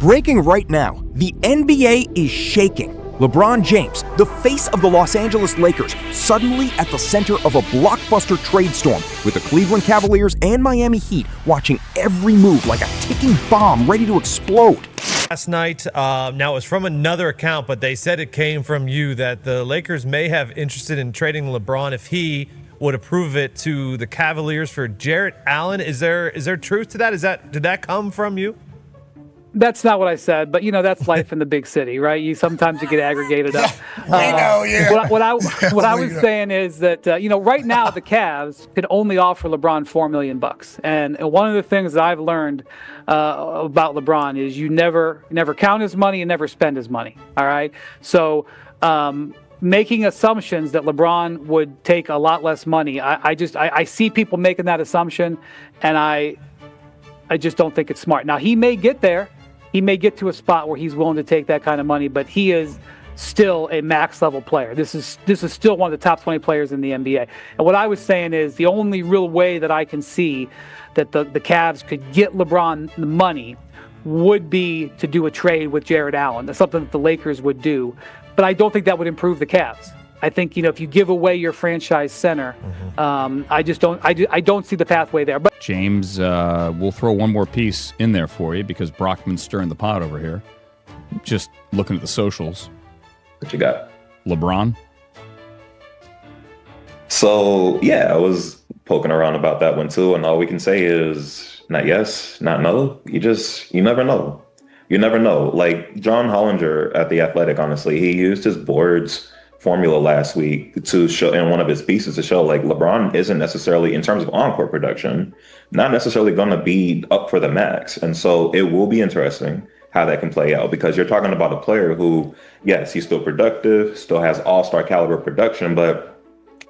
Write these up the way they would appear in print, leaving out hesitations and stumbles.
Breaking right now, the NBA is shaking. LeBron James, the face of the Los Angeles Lakers, suddenly at the center of a blockbuster trade storm, with the Cleveland Cavaliers and Miami Heat watching every move like a ticking bomb ready to explode. Last night, now it was from another account, but they said it came from you, that the Lakers may have interested in trading LeBron if he would approve it to the Cavaliers for Jarrett Allen. Is there truth to that? Did that come from you? That's not what I said, but that's life in the big city, right? Sometimes you get aggregated up. What I was saying is that right now the Cavs could only offer LeBron $4 million, and one of the things that I've learned about LeBron is you never count his money and never spend his money. All right, so making assumptions that LeBron would take a lot less money, I see people making that assumption, and I just don't think it's smart. Now he may get there. He may get to a spot where he's willing to take that kind of money, but he is still a max level player. This is still one of the top 20 players in the NBA. And what I was saying is the only real way that I can see that the Cavs could get LeBron the money would be to do a trade with Jarrett Allen. That's something that the Lakers would do. But I don't think that would improve the Cavs. I think, if you give away your franchise center, I don't see the pathway there. But James, we'll throw one more piece in there for you because Brockman's stirring the pot over here. Just looking at the socials. What you got? LeBron? So, yeah, I was poking around about that one too, and all we can say is not yes, not no. You never know. You never know. Like John Hollinger at The Athletic, honestly, he used his board's formula last week to show in one of his pieces to show like LeBron isn't necessarily, in terms of on-court production, not necessarily going to be up for the max. And so it will be interesting how that can play out, because you're talking about a player who, yes, he's still productive, still has all-star caliber production, but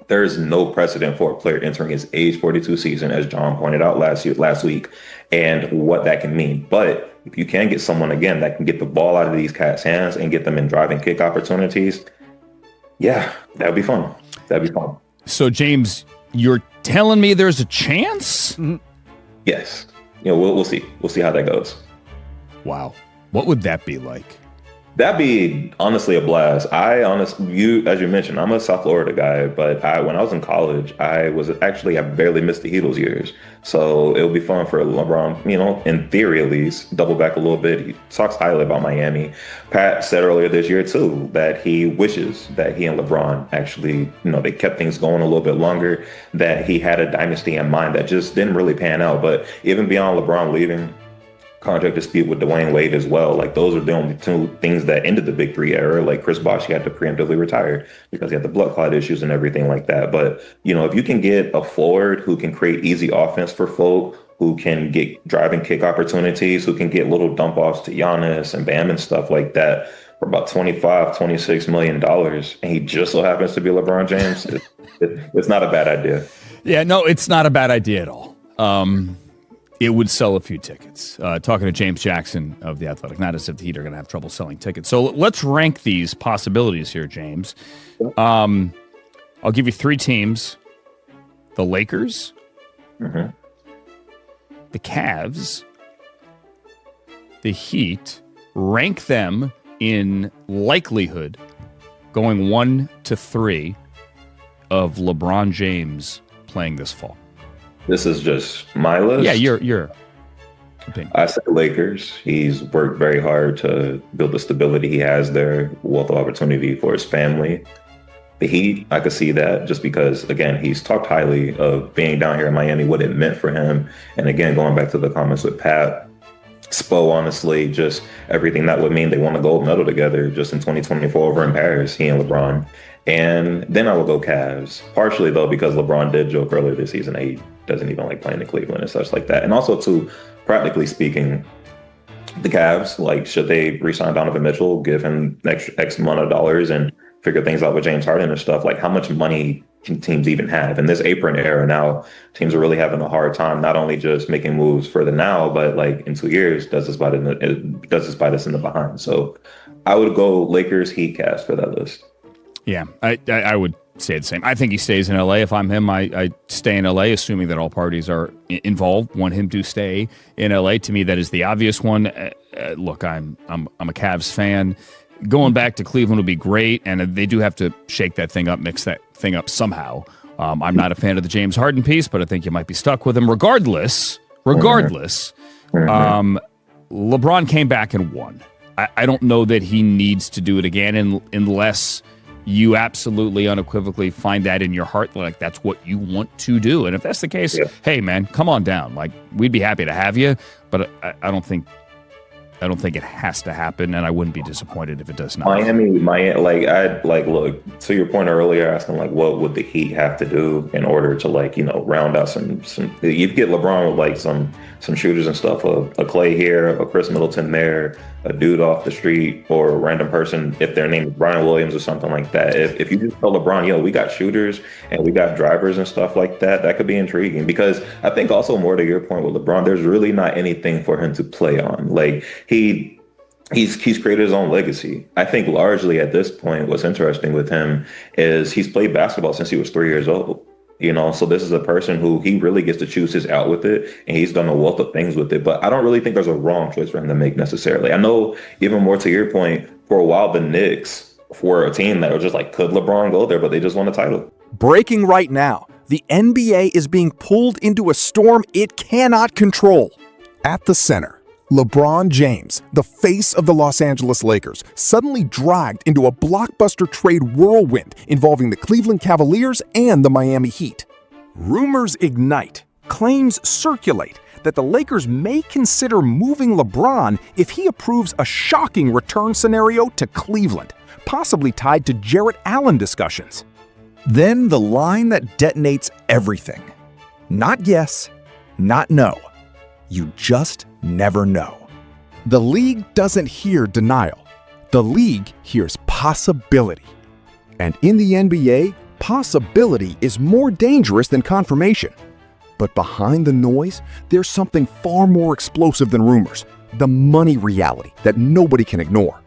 there is no precedent for a player entering his age 42 season, as John pointed out last week, and what that can mean. But if you can get someone, again, that can get the ball out of these cats' hands and get them in driving kick opportunities, yeah, that'd be fun. So, James, you're telling me there's a chance? Mm-hmm. Yes. We'll see. We'll see how that goes. Wow. What would that be like? That'd be honestly a blast. As you mentioned, I'm a South Florida guy, but when I was in college, I barely missed the Heatles years. So it'll be fun for LeBron, in theory at least, double back a little bit. He talks highly about Miami. Pat said earlier this year too, that he wishes that he and LeBron actually, they kept things going a little bit longer, that he had a dynasty in mind that just didn't really pan out. But even beyond LeBron leaving, contract dispute with Dwayne Wade as well. Like those are the only two things that ended the Big Three era. Like Chris Bosh, he had to preemptively retire because he had the blood clot issues and everything like that. But, if you can get a forward who can create easy offense for folk, who can get driving kick opportunities, who can get little dump offs to Giannis and Bam and stuff like that for about $26 million, and he just so happens to be LeBron James, it's not a bad idea. Yeah, no, it's not a bad idea at all. It would sell a few tickets. Talking to James Jackson of The Athletic, not as if the Heat are going to have trouble selling tickets. So let's rank these possibilities here, James. I'll give you three teams. The Lakers, the Cavs, the Heat. Rank them in likelihood going 1 to 3 of LeBron James playing this fall. This is just my list. Yeah, your opinion. I said Lakers. He's worked very hard to build the stability he has there, wealth of opportunity for his family. The Heat, I could see that just because, again, he's talked highly of being down here in Miami, what it meant for him. And again, going back to the comments with Pat, Spo, honestly, just everything that would mean. They won a gold medal together just in 2024 over in Paris, he and LeBron. And then I will go Cavs, partially, though, because LeBron did joke earlier this season that he doesn't even like playing in Cleveland and such like that. And also, too, practically speaking, the Cavs, should they re-sign Donovan Mitchell, give him X amount of dollars and figure things out with James Harden and stuff? How much money can teams even have? In this apron era now, teams are really having a hard time, not only just making moves for the now, but in 2 years, does this bite us in the behind? So I would go Lakers, Heat, Cavs for that list. Yeah, I would stay the same. I think he stays in LA. If I'm him, I stay in LA, assuming that all parties are involved. Want him to stay in LA. To me, that is the obvious one. Look, I'm a Cavs fan. Going back to Cleveland would be great, and they do have to shake that thing up, mix that thing up somehow. I'm not a fan of the James Harden piece, but I think you might be stuck with him. Regardless, LeBron came back and won. I don't know that he needs to do it again unless you absolutely unequivocally find that in your heart, like that's what you want to do. And if that's the case, hey man, come on down. Like, we'd be happy to have you, but I don't think it has to happen, and I wouldn't be disappointed if it does not. Miami, look, to your point earlier, asking like, what would the Heat have to do in order to round out some you get LeBron with like some shooters and stuff, a Clay here, a Chris Middleton there, a dude off the street, or a random person, if their name is Brian Williams or something like that. If you just tell LeBron, we got shooters and we got drivers and stuff like that, that could be intriguing, because I think also more to your point with LeBron, there's really not anything for him to play on. Like, He's created his own legacy. I think largely at this point, what's interesting with him is he's played basketball since he was 3 years old. So this is a person who he really gets to choose his out with it, and he's done a wealth of things with it. But I don't really think there's a wrong choice for him to make necessarily. I know, even more to your point, for a while the Knicks were a team that was just like, could LeBron go there? But they just won a title. Breaking right now, the NBA is being pulled into a storm it cannot control. At the center, LeBron James, the face of the Los Angeles Lakers, suddenly dragged into a blockbuster trade whirlwind involving the Cleveland Cavaliers and the Miami Heat. Rumors ignite, claims circulate that the Lakers may consider moving LeBron if he approves a shocking return scenario to Cleveland, possibly tied to Jarrett Allen discussions. Then the line that detonates everything. Not yes, not no. You just never know. The league doesn't hear denial. The league hears possibility. And in the NBA, possibility is more dangerous than confirmation. But behind the noise, there's something far more explosive than rumors, the money reality that nobody can ignore.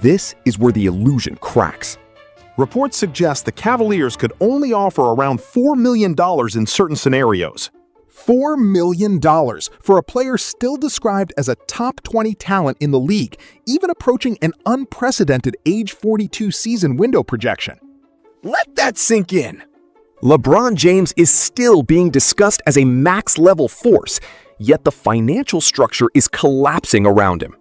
This is where the illusion cracks. Reports suggest the Cavaliers could only offer around $4 million in certain scenarios. $4 million for a player still described as a top 20 talent in the league, even approaching an unprecedented age 42 season window projection. Let that sink in. LeBron James is still being discussed as a max-level force, yet the financial structure is collapsing around him.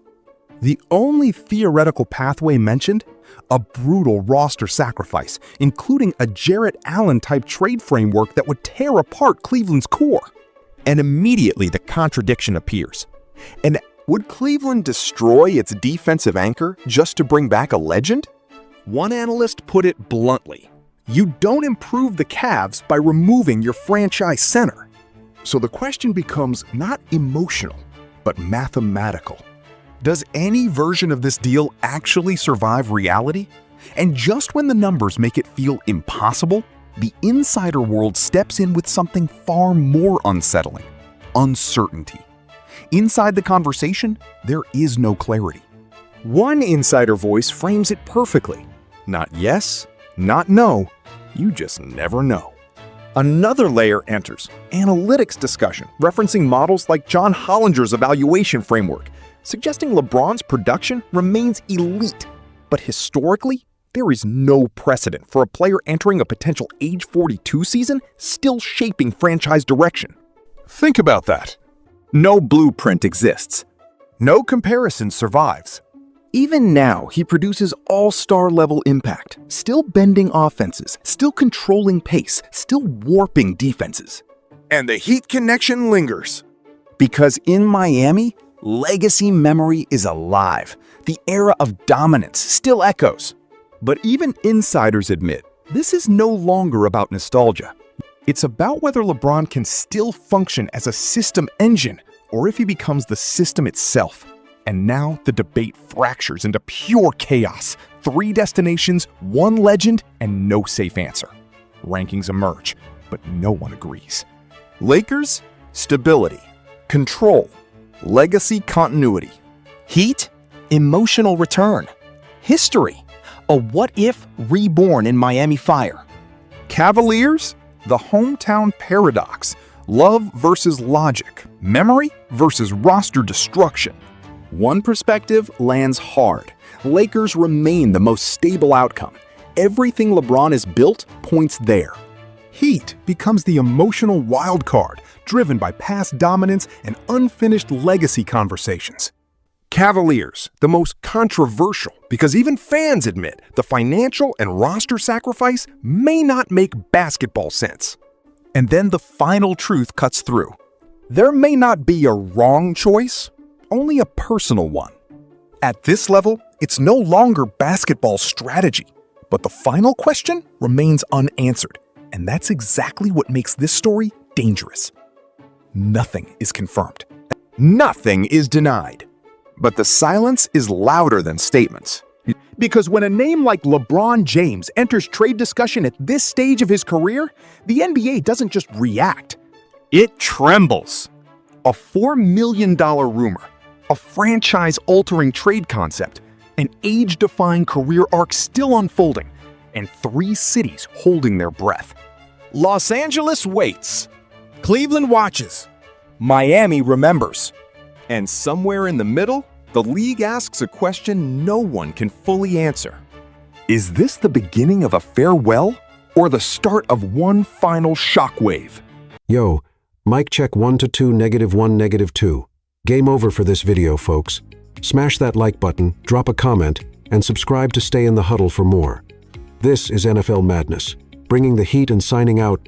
The only theoretical pathway mentioned? A brutal roster sacrifice, including a Jarrett Allen-type trade framework that would tear apart Cleveland's core. And immediately the contradiction appears. And would Cleveland destroy its defensive anchor just to bring back a legend? One analyst put it bluntly: you don't improve the Cavs by removing your franchise center. So the question becomes not emotional, but mathematical. Does any version of this deal actually survive reality? And just when the numbers make it feel impossible, the insider world steps in with something far more unsettling: uncertainty. Inside the conversation, there is no clarity. One insider voice frames it perfectly: not yes, not no, you just never know. Another layer enters: analytics discussion, referencing models like John Hollinger's evaluation framework, suggesting LeBron's production remains elite. But historically, there is no precedent for a player entering a potential age 42 season still shaping franchise direction. Think about that. No blueprint exists. No comparison survives. Even now, he produces all-star level impact, still bending offenses, still controlling pace, still warping defenses. And the Heat connection lingers. Because in Miami, legacy memory is alive. The era of dominance still echoes. But even insiders admit, this is no longer about nostalgia. It's about whether LeBron can still function as a system engine, or if he becomes the system itself. And now the debate fractures into pure chaos. 3 destinations, 1 legend, and no safe answer. Rankings emerge, but no one agrees. Lakers, stability, control, legacy continuity. Heat, emotional return. History, a what-if reborn in Miami fire. Cavaliers, the hometown paradox. Love versus logic. Memory versus roster destruction. One perspective lands hard. Lakers remain the most stable outcome. Everything LeBron has built points there. Heat becomes the emotional wild card, driven by past dominance and unfinished legacy conversations. Cavaliers, the most controversial because even fans admit the financial and roster sacrifice may not make basketball sense. And then the final truth cuts through. There may not be a wrong choice, only a personal one. At this level, it's no longer basketball strategy, but the final question remains unanswered. And that's exactly what makes this story dangerous. Nothing is confirmed. Nothing is denied. But the silence is louder than statements. Because when a name like LeBron James enters trade discussion at this stage of his career, the NBA doesn't just react. It trembles. A $4 million rumor, a franchise-altering trade concept, an age-defying career arc still unfolding, and 3 cities holding their breath. Los Angeles waits. Cleveland watches. Miami remembers. And somewhere in the middle, the league asks a question no one can fully answer. Is this the beginning of a farewell or the start of one final shockwave? Yo, mic check 1 to 2, -1, -2. Game over for this video, folks. Smash that like button, drop a comment, and subscribe to stay in the huddle for more. This is NFL Madness, bringing the heat and signing out.